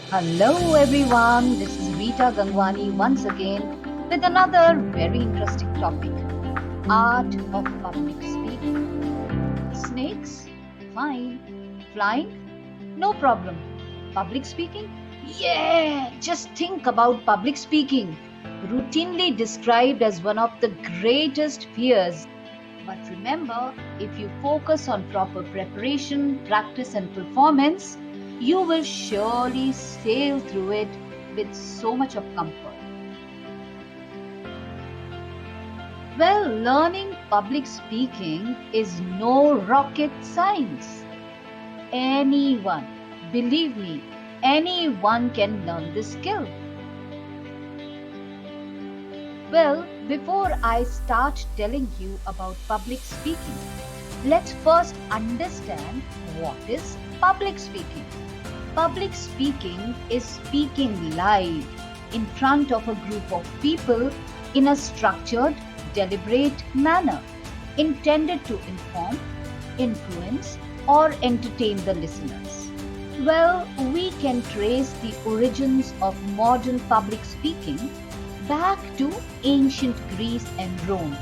Hello everyone, this is Rita Gangwani once again with another very interesting topic, art of public speaking. Snakes? Fine. Flying? No problem. Public speaking? Yeah! Just think about public speaking, routinely described as one of the greatest fears. But remember, if you focus on proper preparation, practice, and performance, you will surely sail through it with so much of comfort. Well, learning public speaking is no rocket science. Anyone, believe me, anyone can learn this skill. Well, before I start telling you about public speaking, let's first understand what is public speaking. Public speaking is speaking live in front of a group of people in a structured, deliberate manner intended to inform, influence, or entertain the listeners. Well, we can trace the origins of modern public speaking back to ancient Greece and Rome.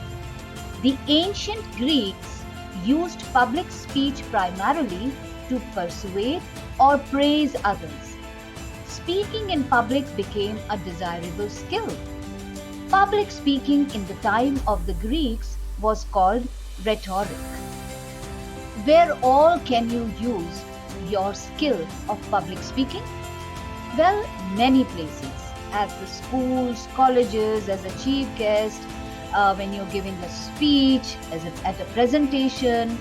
The ancient Greeks used public speech primarily to persuade or praise others. Speaking in public became a desirable skill. Public speaking in the time of the Greeks was called rhetoric. Where all can you use your skill of public speaking? Well, many places. At the schools, colleges, as a chief guest, when you're giving a speech, at a presentation,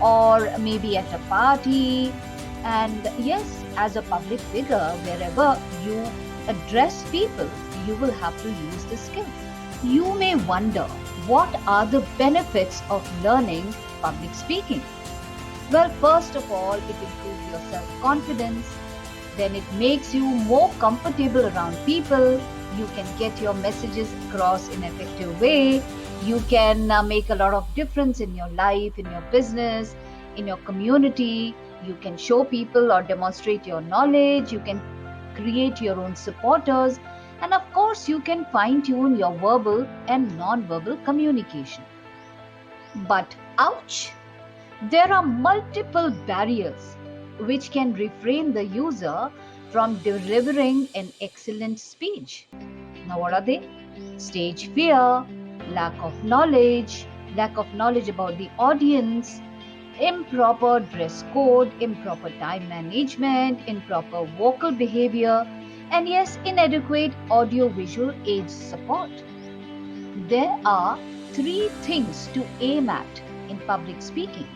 or maybe at a party, and yes, as a public figure, wherever you address people, you will have to use the skill. You may wonder, what are the benefits of learning public speaking? Well, first of all, it improves your self confidence. Then it makes you more comfortable around people. You can get your messages across in an effective way. You can make a lot of difference in your life, in your business, in your community. You can show people or demonstrate your knowledge. You can create your own supporters. And of course, you can fine tune your verbal and non-verbal communication. But ouch! There are multiple barriers which can refrain the user from delivering an excellent speech. Now, what are they? Stage fear, lack of knowledge about the audience, improper dress code, improper time management, improper vocal behavior, and yes, inadequate audio-visual aid support. There are three things to aim at in public speaking.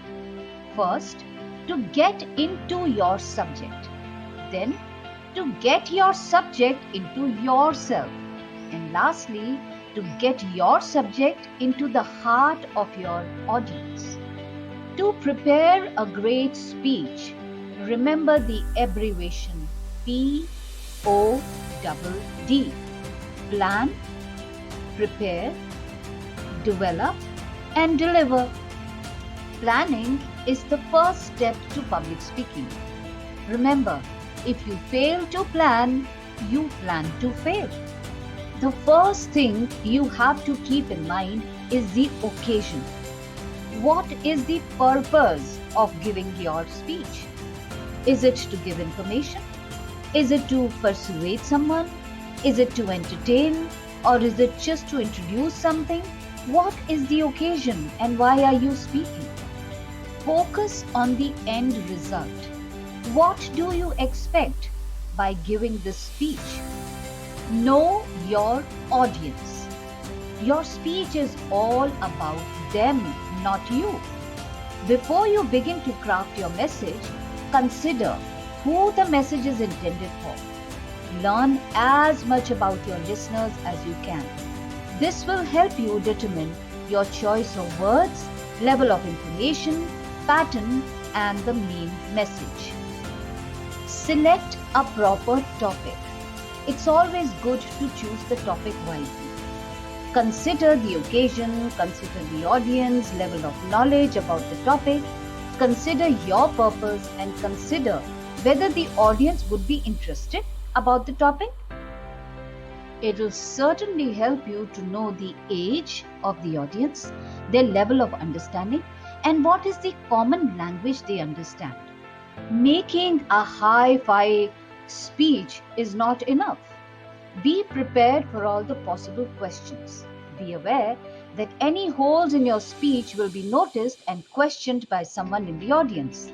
First, to get into your subject. Then, to get your subject into yourself. And lastly, to get your subject into the heart of your audience. To prepare a great speech, remember the abbreviation PODD. Plan, prepare, develop, and deliver. Planning is the first step to public speaking. Remember, if you fail to plan, you plan to fail. The first thing you have to keep in mind is the occasion. What is the purpose of giving your speech? Is it to give information? Is it to persuade someone? Is it to entertain? Or is it just to introduce something? What is the occasion and why are you speaking? Focus on the end result. What do you expect by giving this speech? Know your audience. Your speech is all about them, not you. Before you begin to craft your message, consider who the message is intended for. Learn as much about your listeners as you can. This will help you determine your choice of words, level of information, pattern, and the main message. Select a proper topic. It's always good to choose the topic wisely. Consider the occasion, consider the audience, level of knowledge about the topic, consider your purpose, and consider whether the audience would be interested about the topic? It will certainly help you to know the age of the audience, their level of understanding, and what is the common language they understand. Making a hi-fi speech is not enough. Be prepared for all the possible questions. Be aware that any holes in your speech will be noticed and questioned by someone in the audience.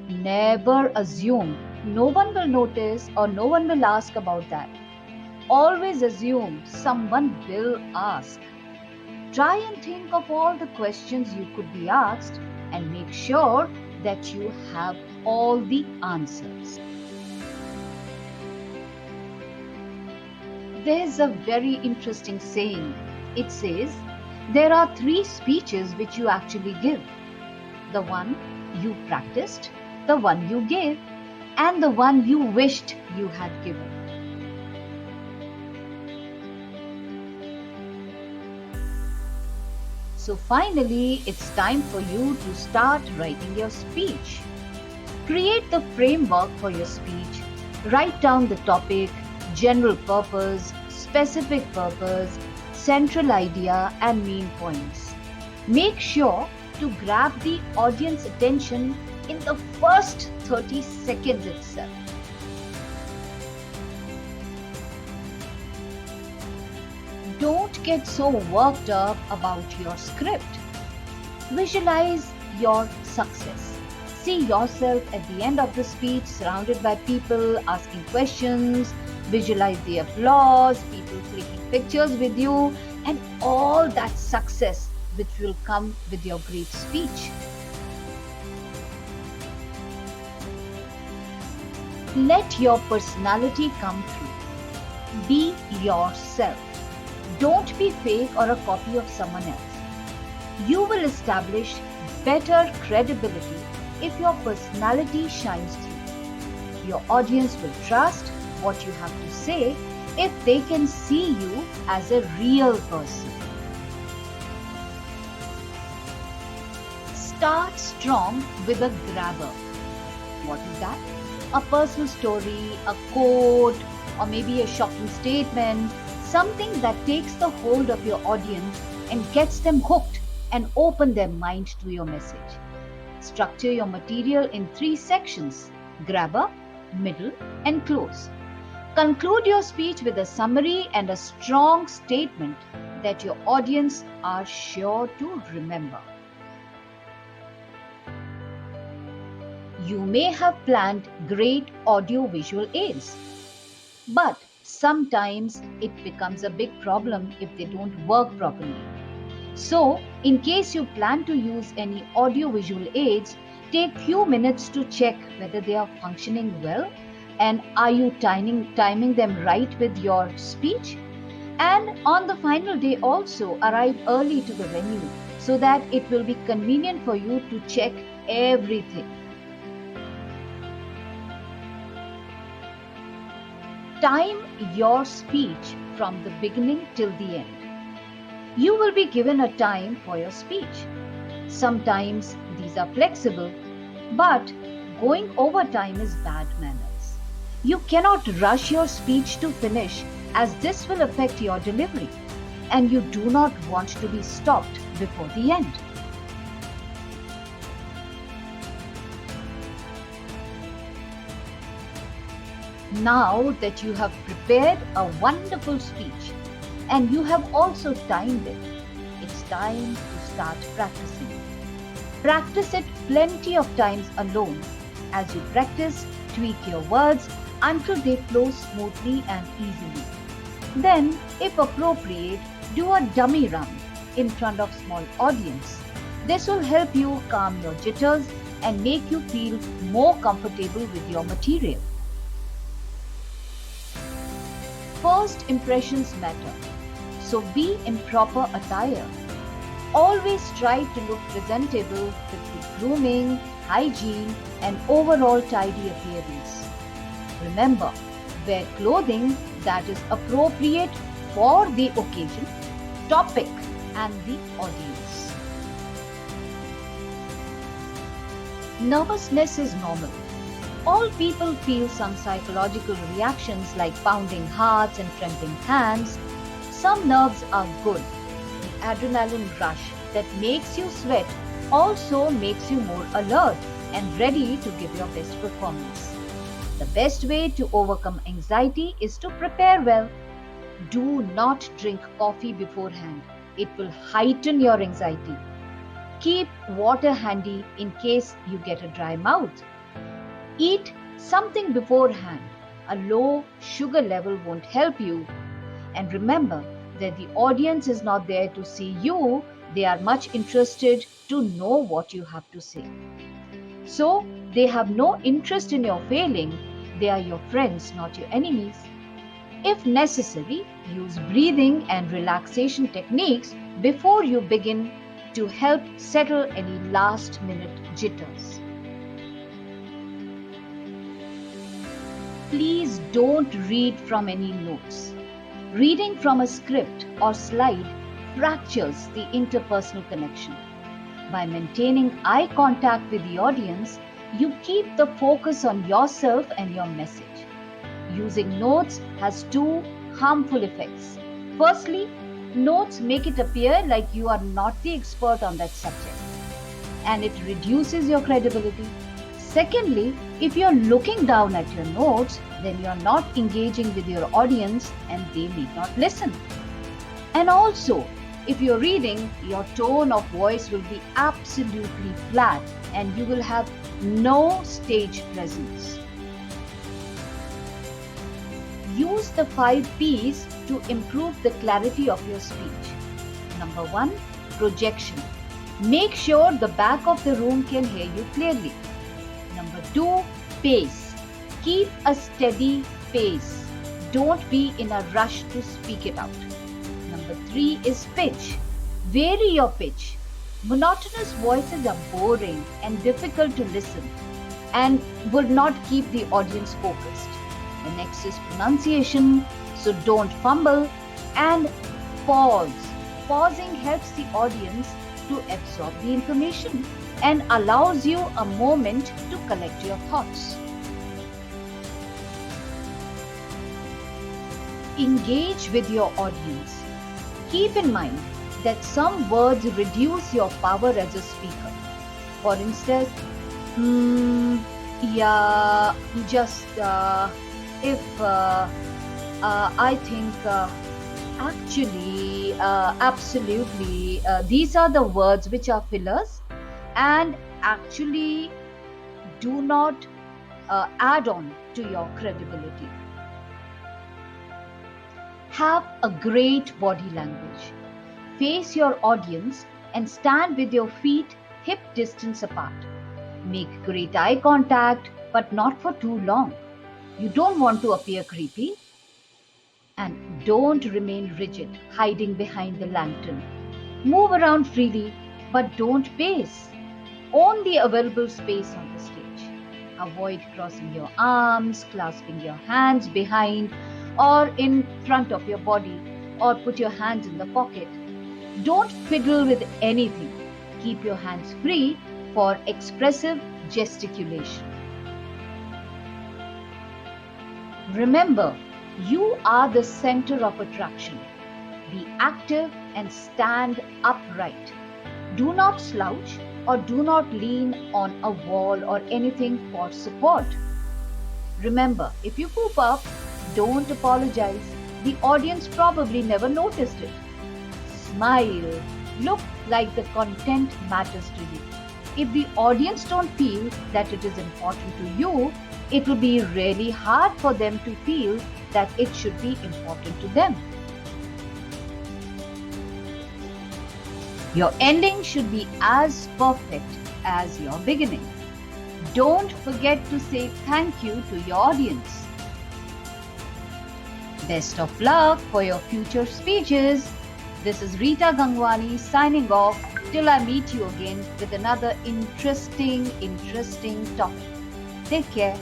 Never assume no one will notice or no one will ask about that. Always assume someone will ask. Try and think of all the questions you could be asked and make sure that you have all the answers. There's a very interesting saying. It says, there are three speeches which you actually give. The one you practiced, the one you gave, and the one you wished you had given. So finally, it's time for you to start writing your speech. Create the framework for your speech. Write down the topic, general purpose, specific purpose, central idea, and main points. Make sure to grab the audience attention in the first 30 seconds itself. Don't get so worked up about your script. Visualize your success. See yourself at the end of the speech surrounded by people asking questions. Visualize the applause, people clicking pictures with you, and all that success which will come with your great speech. Let your personality come through. Be yourself. Don't be fake or a copy of someone else. You will establish better credibility if your personality shines through. Your audience will trust what you have to say if they can see you as a real person. Start strong with a grabber. What is that? A personal story, a quote, or maybe a shocking statement, something that takes the hold of your audience and gets them hooked and open their mind to your message. Structure your material in 3 sections: grabber, middle, and close. Conclude your speech with a summary and a strong statement that your audience are sure to remember. You may have planned great audio-visual aids, but sometimes it becomes a big problem if they don't work properly. So, in case you plan to use any audio-visual aids, take few minutes to check whether they are functioning well, and are you timing them right with your speech? And on the final day also, arrive early to the venue so that it will be convenient for you to check everything. Time your speech from the beginning till the end. You will be given a time for your speech. Sometimes these are flexible, but going over time is bad manners. You cannot rush your speech to finish, as this will affect your delivery, and you do not want to be stopped before the end. Now that you have prepared a wonderful speech and you have also timed it, it's time to start practicing. Practice it plenty of times alone. As you practice, tweak your words until they flow smoothly and easily. Then, if appropriate, do a dummy run in front of small audience. This will help you calm your jitters and make you feel more comfortable with your material. First impressions matter, so be in proper attire. Always try to look presentable with good grooming, hygiene, and overall tidy appearance. Remember, wear clothing that is appropriate for the occasion, topic, and the audience. Nervousness is normal. All people feel some psychological reactions like pounding hearts and trembling hands. Some nerves are good. The adrenaline rush that makes you sweat also makes you more alert and ready to give your best performance. The best way to overcome anxiety is to prepare well. Do not drink coffee beforehand. It will heighten your anxiety. Keep water handy in case you get a dry mouth. Eat something beforehand. A low sugar level won't help you. And remember that the audience is not there to see you, they are much interested to know what you have to say. So, they have no interest in your failing, they are your friends, not your enemies. If necessary, use breathing and relaxation techniques before you begin to help settle any last minute jitters. Please don't read from any notes. Reading from a script or slide fractures the interpersonal connection. By maintaining eye contact with the audience, you keep the focus on yourself and your message. Using notes has two harmful effects. Firstly, notes make it appear like you are not the expert on that subject, and it reduces your credibility. Secondly, if you're looking down at your notes, then you're not engaging with your audience and they may not listen. And also, if you're reading, your tone of voice will be absolutely flat and you will have no stage presence. Use the 5 P's to improve the clarity of your speech. Number 1, projection. Make sure the back of the room can hear you clearly. Number 2, pace. Keep a steady pace. Don't be in a rush to speak it out. Number 3 is pitch. Vary your pitch. Monotonous voices are boring and difficult to listen and would not keep the audience focused. The next is pronunciation, so don't fumble, and pause. Pausing helps the audience to absorb the information and allows you a moment to collect your thoughts. Engage with your audience. Keep in mind that some words reduce your power as a speaker. For instance, yeah, just, if, I think, actually, absolutely, these are the words which are fillers and actually do not add on to your credibility. Have a great body language. Face your audience and stand with your feet hip distance apart. Make great eye contact, but not for too long. You don't want to appear creepy. And don't remain rigid, hiding behind the lantern. Move around freely, but don't pace. Own the available space on the stage. Avoid crossing your arms, clasping your hands behind or in front of your body, or put your hands in the pocket. Don't fiddle with anything. Keep your hands free for expressive gesticulation. Remember, you are the center of attraction. Be active and stand upright. Do not slouch or do not lean on a wall or anything for support. Remember, if you poop up, don't apologize. The audience probably never noticed it. Smile. Look like the content matters to you. If the audience don't feel that it is important to you, it will be really hard for them to feel that it should be important to them. Your ending should be as perfect as your beginning. Don't forget to say thank you to your audience. Best of luck for your future speeches. This is Rita Gangwani signing off till I meet you again with another interesting topic. Take care.